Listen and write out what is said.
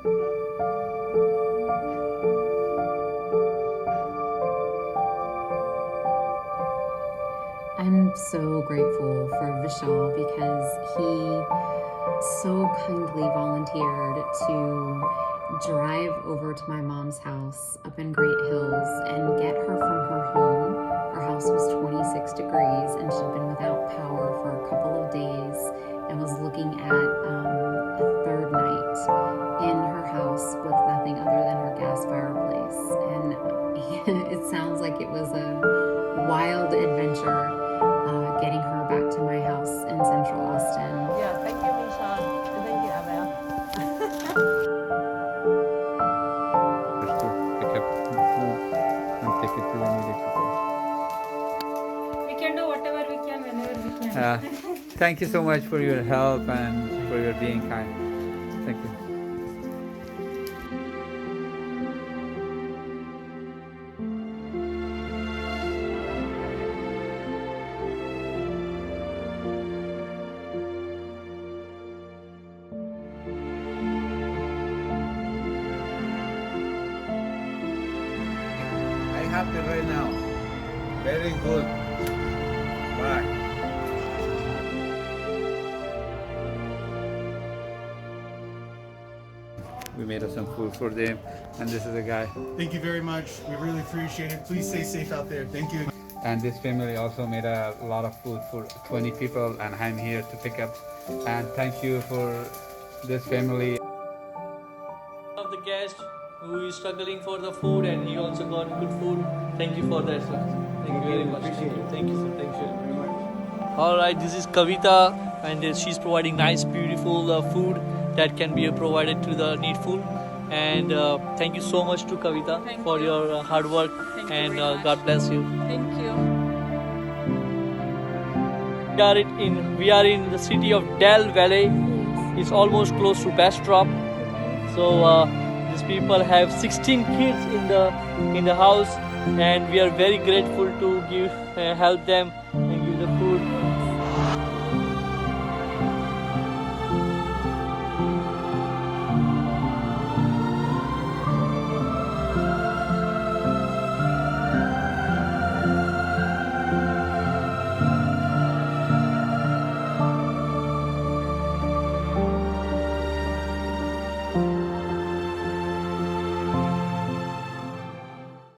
I'm so grateful for Vishal because he so kindly volunteered to drive over to my mom's house up in Great Hills and get her from her home. Her house was 26 degrees and she'd been without power for a couple of days and was looking at a third night in her house with nothing other than her gas fireplace. And it sounds like it was a wild adventure getting her back to my house in Central Austin. Yeah, thank you, Misha. And thank you, Abel. Just to pick up the food and take it to immediately. We can do whatever we can whenever we can. Thank you so much for your help and for your being kind. Thank you. I'm happy right now. Very good. Bye. We made us some food for them, and this is a guy. Thank you very much. We really appreciate it. Please stay safe out there. Thank you. And this family also made a lot of food for 20 people, and I'm here to pick up. And thank you for this family. Of the guest who is struggling for the food, and he also got good food. Thank you for that, sir. Thank you very much. Thank you, sir. Thank you very much. All right, this is Kavita, and she's providing nice, beautiful food that can be provided to the needful. And thank you so much to Kavita for your hard work, and God bless you. Thank you. We are in the city of Del Valle. It's almost close to Bastrop. So these people have 16 kids in the house, and we are very grateful to help them